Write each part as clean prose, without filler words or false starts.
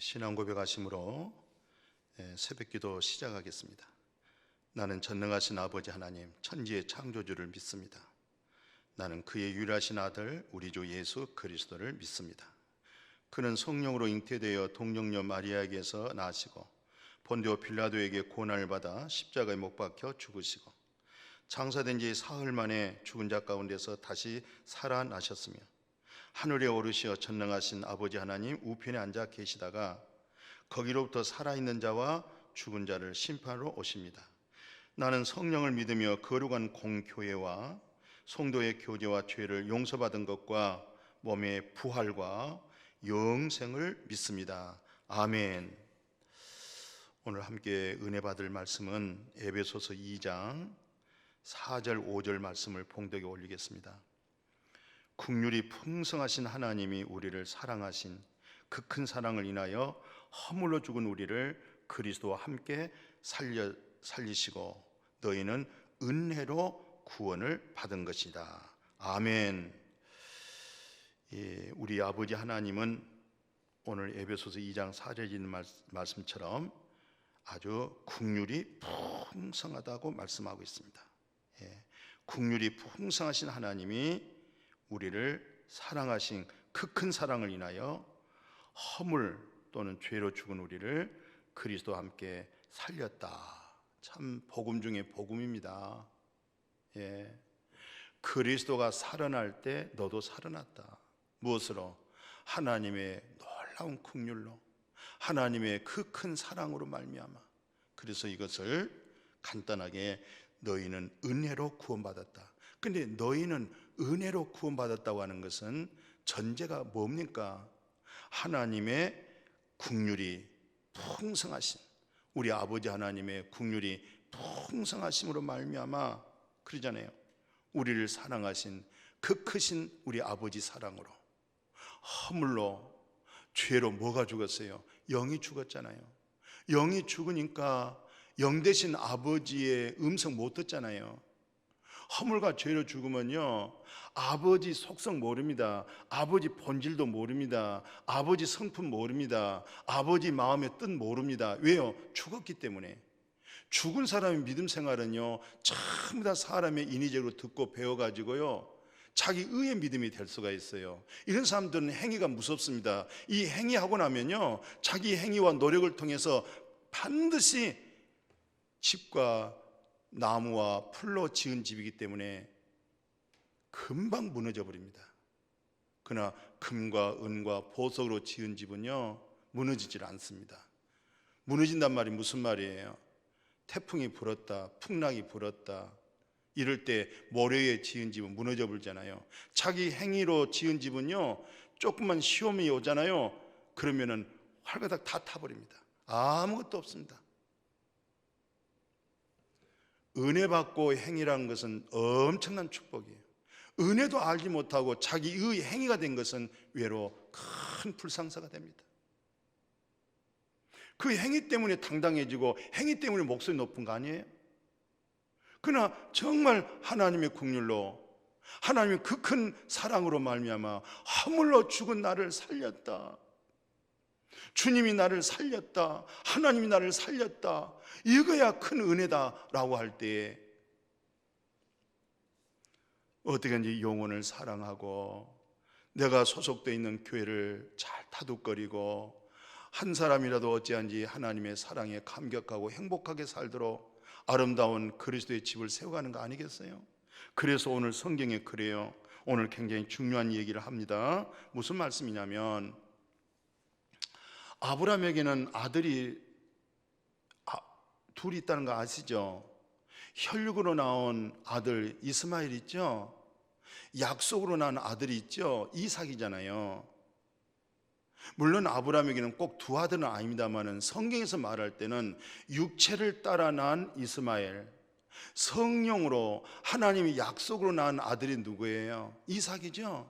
신앙 고백하심으로 새벽기도 시작하겠습니다. 나는 전능하신 아버지 하나님 천지의 창조주를 믿습니다. 나는 그의 유일하신 아들 우리 주 예수 그리스도를 믿습니다. 그는 성령으로 잉태되어 동정녀 마리아에게서 나시고 본디오 빌라도에게 고난을 받아 십자가에 못 박혀 죽으시고 장사된 지 사흘 만에 죽은 자 가운데서 다시 살아나셨으며 하늘에 오르시어 전능하신 아버지 하나님 우편에 앉아 계시다가 거기로부터 살아있는 자와 죽은 자를 심판하러 오십니다. 나는 성령을 믿으며 거룩한 공교회와 성도의 교제와 죄를 용서받은 것과 몸의 부활과 영생을 믿습니다. 아멘. 오늘 함께 은혜 받을 말씀은 에베소서 2장 4절 5절 말씀을 봉독에 올리겠습니다. 긍휼이 풍성하신 하나님이 우리를 사랑하신 그 큰 사랑을 인하여 허물로 죽은 우리를 그리스도와 함께 살리시고 너희는 은혜로 구원을 받은 것이다. 아멘. 우리 아버지 하나님은 오늘 에베소서 2장 4절에 있는 말씀처럼 아주 긍휼이 풍성하다고 말씀하고 있습니다. 긍휼이 풍성하신 하나님이 우리를 사랑하신 그 큰 사랑을 인하여 허물 또는 죄로 죽은 우리를 그리스도와 함께 살렸다. 참 복음 중에 복음입니다. 그리스도가 살아날 때 너도 살아났다. 무엇으로? 하나님의 놀라운 긍휼로, 하나님의 그 큰 사랑으로 말미암아. 그래서 이것을 간단하게 너희는 은혜로 구원받았다. 근데 너희는 은혜로 구원받았다고 하는 것은 전제가 뭡니까? 하나님의 긍휼이 풍성하신, 우리 아버지 하나님의 긍휼이 풍성하심으로 말미암아 그러잖아요. 우리를 사랑하신 그 크신 우리 아버지 사랑으로 허물로 죄로 뭐가 죽었어요? 영이 죽었잖아요. 영이 죽으니까 영 되신 아버지의 음성 못 듣잖아요. 허물과 죄로 죽으면요, 아버지 속성 모릅니다. 아버지 본질도 모릅니다. 아버지 성품 모릅니다. 아버지 마음의 뜻 모릅니다. 왜요? 죽었기 때문에. 죽은 사람의 믿음 생활은요, 전부 다 사람의 인위적으로 듣고 배워가지고요, 자기 의의 믿음이 될 수가 있어요. 이런 사람들은 행위가 무섭습니다. 이 행위하고 나면요, 자기 행위와 노력을 통해서 반드시 집과 나무와 풀로 지은 집이기 때문에 금방 무너져 버립니다. 그러나 금과 은과 보석으로 지은 집은요, 무너지질 않습니다. 무너진단 말이 무슨 말이에요? 태풍이 불었다, 풍랑이 불었다, 이럴 때 모래에 지은 집은 무너져 버리잖아요. 자기 행위로 지은 집은요, 조금만 시험이 오잖아요. 그러면은 활가닥 다 타버립니다. 아무것도 없습니다. 은혜 받고 행위라는 것은 엄청난 축복이에요. 은혜도 알지 못하고 자기의 행위가 된 것은 외로 큰 불상사가 됩니다. 그 행위 때문에 당당해지고 행위 때문에 목소리 높은 거 아니에요? 그러나 정말 하나님의 긍휼로, 하나님의 그 큰 사랑으로 말미암아 허물로 죽은 나를 살렸다. 주님이 나를 살렸다. 하나님이 나를 살렸다. 이거야 큰 은혜다라고 할 때에 어떻게든지 영혼을 사랑하고 내가 소속되어 있는 교회를 잘 타둑거리고 한 사람이라도 어찌한지 하나님의 사랑에 감격하고 행복하게 살도록 아름다운 그리스도의 집을 세워가는 거 아니겠어요? 그래서 오늘 성경에 그래요. 오늘 굉장히 중요한 얘기를 합니다. 무슨 말씀이냐면, 아브라함에게는 아들이 둘이 있다는 거 아시죠? 혈육으로 나온 아들 이스마엘 있죠? 약속으로 낳은 아들이 있죠? 이삭이잖아요. 물론 아브라함에게는 꼭 두 아들은 아닙니다만은 성경에서 말할 때는 육체를 따라 낳은 이스마엘, 성령으로 하나님이 약속으로 낳은 아들이 누구예요? 이삭이죠?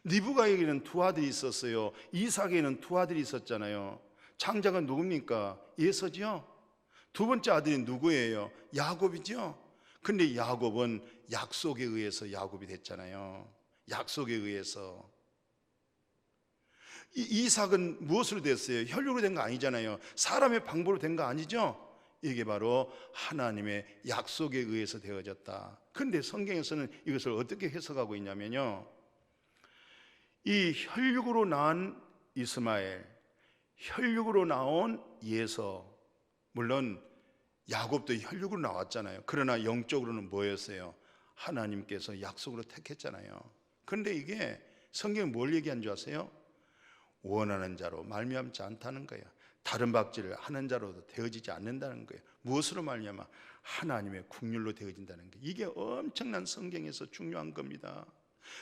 리브가에게는 두 아들이 있었어요. 이삭에게는 두 아들이 있었잖아요. 장자가 누굽니까? 에서죠. 두 번째 아들이 누구예요? 야곱이죠. 근데 야곱은 약속에 의해서 야곱이 됐잖아요. 약속에 의해서. 이삭은 무엇으로 됐어요? 혈육으로 된 거 아니잖아요. 사람의 방법으로 된 거 아니죠? 이게 바로 하나님의 약속에 의해서 되어졌다. 그런데 성경에서는 이것을 어떻게 해석하고 있냐면요, 이 혈육으로 낳은 이스마엘, 혈육으로 나온 예서, 물론 야곱도 혈육으로 나왔잖아요. 그러나 영적으로는 뭐였어요? 하나님께서 약속으로 택했잖아요. 그런데 이게 성경이 뭘 얘기한 줄 아세요? 원하는 자로 말미암지 않다는 거예요. 다른 박질을 하는 자로도 되어지지 않는다는 거예요. 무엇으로 말미암아? 하나님의 국률로 되어진다는 거예요. 이게 엄청난 성경에서 중요한 겁니다.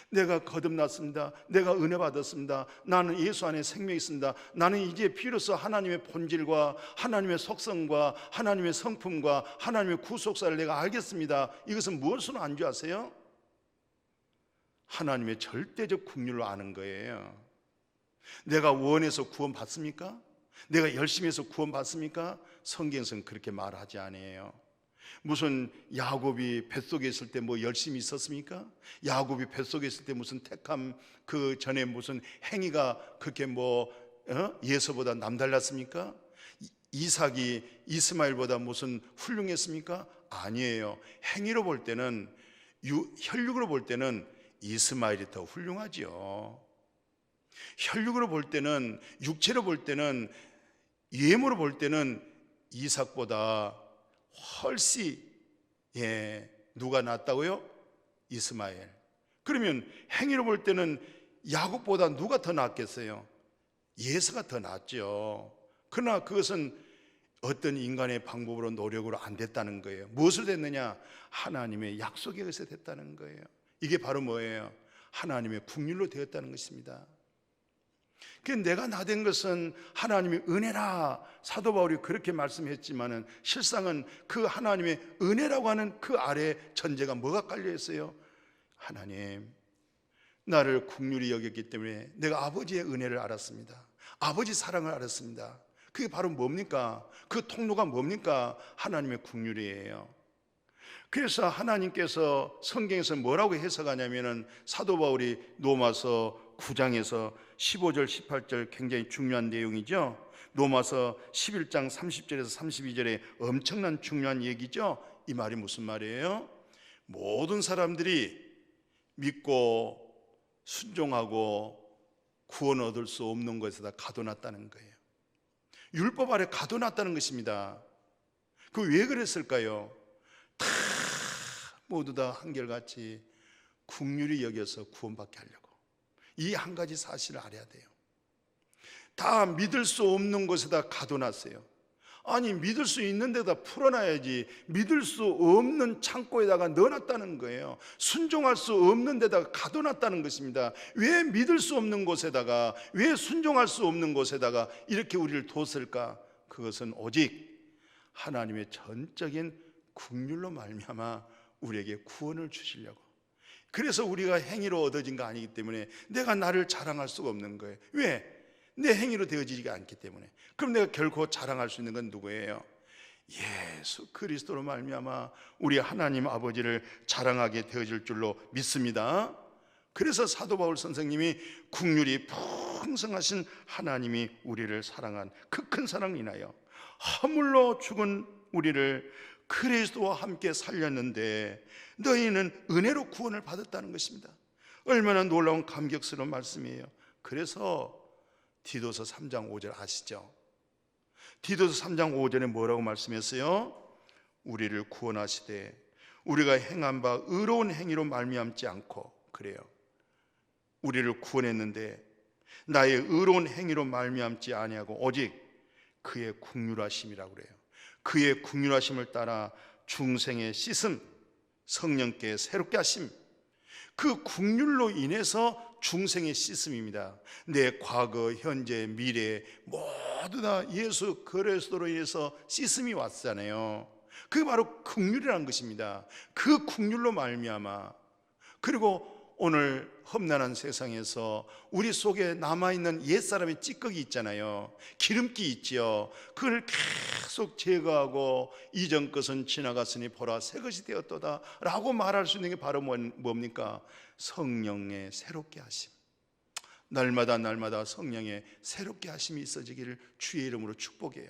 내가 거듭났습니다. 내가 은혜 받았습니다. 나는 예수 안에 생명이 있습니다. 나는 이제 비로소 하나님의 본질과 하나님의 속성과 하나님의 성품과 하나님의 구속사를 내가 알겠습니다. 이것은 무엇으로 안 줄 아세요? 하나님의 절대적 국률로 아는 거예요. 내가 원해서 구원 받습니까? 내가 열심히 해서 구원 받습니까? 성경에서는 그렇게 말하지 않아요. 무슨 야곱이 뱃속에 있을 때 뭐 열심히 있었습니까? 야곱이 뱃속에 있을 때 무슨 택함 그 전에 무슨 행위가 그렇게 예서보다 남달랐습니까? 이삭이 이스마엘보다 무슨 훌륭했습니까? 아니에요. 행위로 볼 때는, 혈육으로 볼 때는 이스마엘이 더 훌륭하지요. 혈육으로 볼 때는, 육체로 볼 때는, 외모로 볼 때는 이삭보다 훨씬 누가 낫다고요? 이스마엘. 그러면 행위로 볼 때는 야곱보다 누가 더 낫겠어요? 예서가 더 낫죠. 그러나 그것은 어떤 인간의 방법으로 노력으로 안 됐다는 거예요. 무엇으로 됐느냐? 하나님의 약속에 의해서 됐다는 거예요. 이게 바로 뭐예요? 하나님의 국률로 되었다는 것입니다. 내가 나된 것은 하나님의 은혜라, 사도 바울이 그렇게 말씀했지만은 실상은 그 하나님의 은혜라고 하는 그 아래 전제가 뭐가 깔려 있어요? 하나님, 나를 국률이 여겼기 때문에 내가 아버지의 은혜를 알았습니다. 아버지 사랑을 알았습니다. 그게 바로 뭡니까? 그 통로가 뭡니까? 하나님의 국률이에요. 그래서 하나님께서 성경에서 뭐라고 해석하냐면은 사도 바울이 로마서 9장에서 15절 18절 굉장히 중요한 내용이죠. 로마서 11장 30절에서 32절에 엄청난 중요한 얘기죠. 이 말이 무슨 말이에요? 모든 사람들이 믿고 순종하고 구원 얻을 수 없는 것에다 가둬놨다는 거예요. 율법 아래 가둬놨다는 것입니다. 그 왜 그랬을까요? 다 모두 다 한결같이 국률이 여겨서 구원받게 하려고. 이 한 가지 사실을 알아야 돼요. 다 믿을 수 없는 곳에다 가둬놨어요. 아니, 믿을 수 있는 데다 풀어놔야지 믿을 수 없는 창고에다가 넣어놨다는 거예요. 순종할 수 없는 데다가 가둬놨다는 것입니다. 왜 믿을 수 없는 곳에다가, 왜 순종할 수 없는 곳에다가 이렇게 우리를 뒀을까? 그것은 오직 하나님의 전적인 국률로 말미암아 우리에게 구원을 주시려고. 그래서 우리가 행위로 얻어진 거 아니기 때문에 내가 나를 자랑할 수가 없는 거예요. 왜? 내 행위로 되어지지가 않기 때문에. 그럼 내가 결코 자랑할 수 있는 건 누구예요? 예수 그리스도로 말미암아 우리 하나님 아버지를 자랑하게 되어질 줄로 믿습니다. 그래서 사도 바울 선생님이 국률이 풍성하신 하나님이 우리를 사랑한 그 큰 사랑을 인하여 허물로 죽은 우리를 그리스도와 함께 살렸는데 너희는 은혜로 구원을 받았다는 것입니다. 얼마나 놀라운 감격스러운 말씀이에요. 그래서 디도서 3장 5절 아시죠? 디도서 3장 5절에 뭐라고 말씀했어요? 우리를 구원하시되 우리가 행한 바 의로운 행위로 말미암지 않고, 그래요, 우리를 구원했는데 나의 의로운 행위로 말미암지 아니하고 오직 그의 긍휼하심이라고 그래요. 그의 긍휼하심을 따라 중생의 씻음, 성령께 새롭게 하심, 그 긍휼로 인해서 중생의 씻음입니다. 내 과거, 현재, 미래 모두 다 예수 그리스도로 인해서 씻음이 왔잖아요. 그게 바로 긍휼이라는 것입니다. 그 긍휼로 말미암아, 그리고 오늘 험난한 세상에서 우리 속에 남아있는 옛사람의 찌꺼기 있잖아요. 기름기 있지요. 그걸 계속 제거하고 이전 것은 지나갔으니 보라 새 것이 되었도다 라고 말할 수 있는 게 바로 뭡니까? 성령의 새롭게 하심. 날마다 성령의 새롭게 하심이 있어지기를 주의 이름으로 축복해요.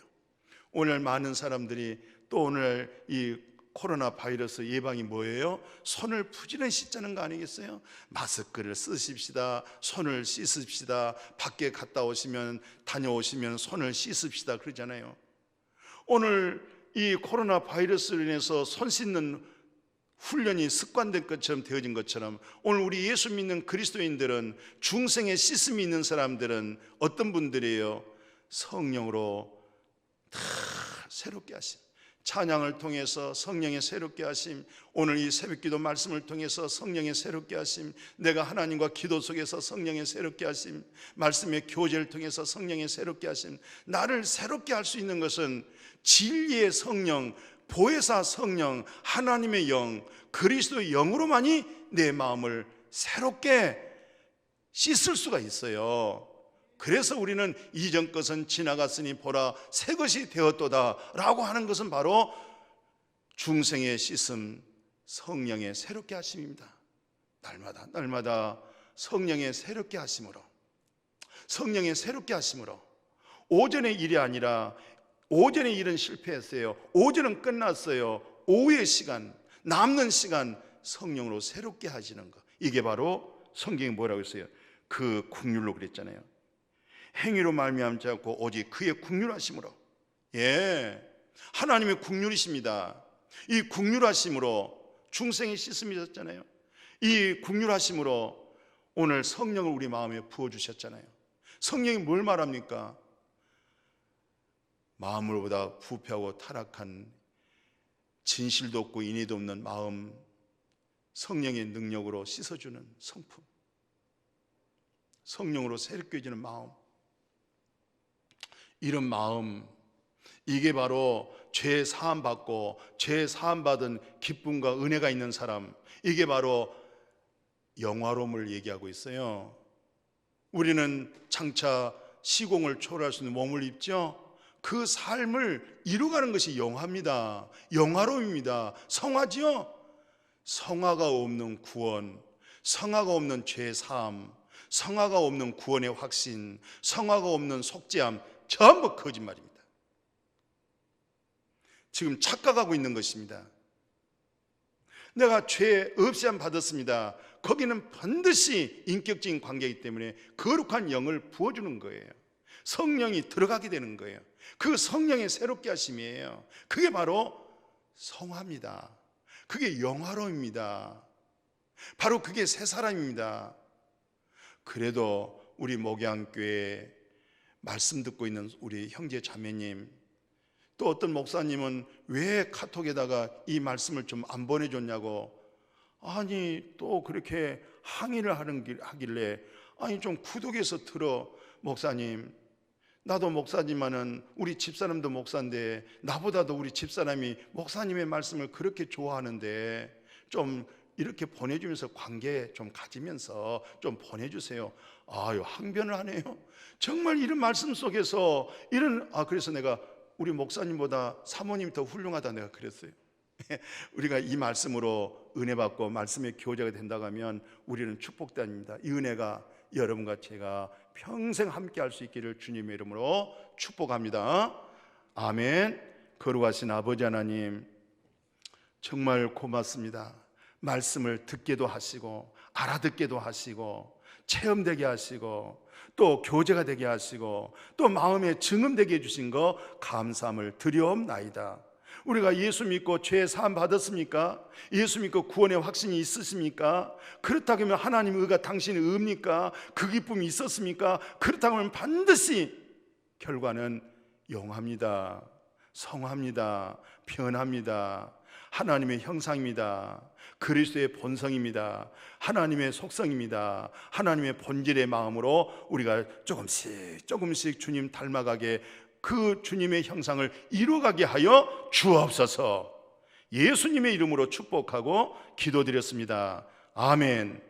오늘 많은 사람들이 또 오늘 이 코로나 바이러스 예방이 뭐예요? 손을 부지런히 씻자는 거 아니겠어요? 마스크를 쓰십시다. 손을 씻읍시다. 밖에 갔다 오시면 다녀오시면 손을 씻읍시다 그러잖아요. 오늘 이 코로나 바이러스로 인해서 손 씻는 훈련이 습관된 것처럼 되어진 것처럼 오늘 우리 예수 믿는 그리스도인들은 중생의 씻음이 있는 사람들은 어떤 분들이에요? 성령으로 다 새롭게 하심, 찬양을 통해서 성령의 새롭게 하심, 오늘 이 새벽기도 말씀을 통해서 성령의 새롭게 하심, 내가 하나님과 기도 속에서 성령의 새롭게 하심, 말씀의 교제를 통해서 성령의 새롭게 하심. 나를 새롭게 할 수 있는 것은 진리의 성령, 보혜사 성령, 하나님의 영, 그리스도의 영으로만이 내 마음을 새롭게 씻을 수가 있어요. 그래서 우리는 이전 것은 지나갔으니 보라 새 것이 되었도다 라고 하는 것은 바로 중생의 씻음, 성령의 새롭게 하심입니다. 날마다 성령의 새롭게 하심으로, 성령의 새롭게 하심으로, 오전의 일이 아니라 오전의 일은 실패했어요. 오전은 끝났어요. 오후의 시간, 남는 시간 성령으로 새롭게 하시는 것, 이게 바로 성경이 뭐라고 했어요? 그 국률로 그랬잖아요. 행위로 말미암지 않고 오직 그의 국률하심으로. 하나님의 국률이십니다. 이 국률하심으로 중생의 씻음이 졌잖아요. 이 국률하심으로 오늘 성령을 우리 마음에 부어주셨잖아요. 성령이 뭘 말합니까? 마음으로보다 부패하고 타락한 진실도 없고 인의도 없는 마음, 성령의 능력으로 씻어주는 성품, 성령으로 새롭게 해주는 마음, 이런 마음, 이게 바로 죄 사함 받고 죄 사함 받은 기쁨과 은혜가 있는 사람, 이게 바로 영화로움을 얘기하고 있어요. 우리는 장차 시공을 초월할 수 있는 몸을 입죠. 그 삶을 이루가는 것이 영화입니다. 영화로움입니다. 성화지요. 성화가 없는 구원, 성화가 없는 죄 사함, 성화가 없는 구원의 확신, 성화가 없는 속죄함, 전부 거짓말입니다. 지금 착각하고 있는 것입니다. 내가 죄 없이 안 받았습니다. 거기는 반드시 인격적인 관계이기 때문에 거룩한 영을 부어주는 거예요. 성령이 들어가게 되는 거예요. 그 성령의 새롭게 하심이에요. 그게 바로 성화입니다. 그게 영화로움입니다. 바로 그게 새 사람입니다. 그래도 우리 목양교회 말씀 듣고 있는 우리 형제 자매님, 또 어떤 목사님은 왜 카톡에다가 이 말씀을 좀 안 보내줬냐고, 아니 또 그렇게 항의를 하길래, 아니 좀 구독해서 들어. 목사님, 나도 목사지만은 우리 집사람도 목사인데 나보다도 우리 집사람이 목사님의 말씀을 그렇게 좋아하는데 좀 이렇게 보내주면서 관계 좀 가지면서 좀 보내주세요. 아유, 항변을 하네요. 정말 이런 말씀 속에서 그래서 내가 우리 목사님보다 사모님이 더 훌륭하다 내가 그랬어요. 우리가 이 말씀으로 은혜 받고 말씀의 교제가 된다고 하면 우리는 축복됩니다. 이 은혜가 여러분과 제가 평생 함께 할 수 있기를 주님의 이름으로 축복합니다. 아멘. 거룩하신 아버지 하나님, 정말 고맙습니다. 말씀을 듣게도 하시고 알아듣게도 하시고 체험되게 하시고 또 교제가 되게 하시고 또 마음에 증언되게 해주신 거 감사함을 드리옵나이다. 우리가 예수 믿고 죄 사함 받았습니까? 예수 믿고 구원의 확신이 있으십니까? 그렇다고 하면 하나님의 의가 당신의 의입니까? 그 기쁨이 있었습니까? 그렇다고 하면 반드시 결과는 영합니다. 성합니다. 변합니다. 하나님의 형상입니다. 그리스도의 본성입니다. 하나님의 속성입니다. 하나님의 본질의 마음으로 우리가 조금씩 주님 닮아가게, 그 주님의 형상을 이루어가게 하여 주옵소서. 예수님의 이름으로 축복하고 기도드렸습니다. 아멘.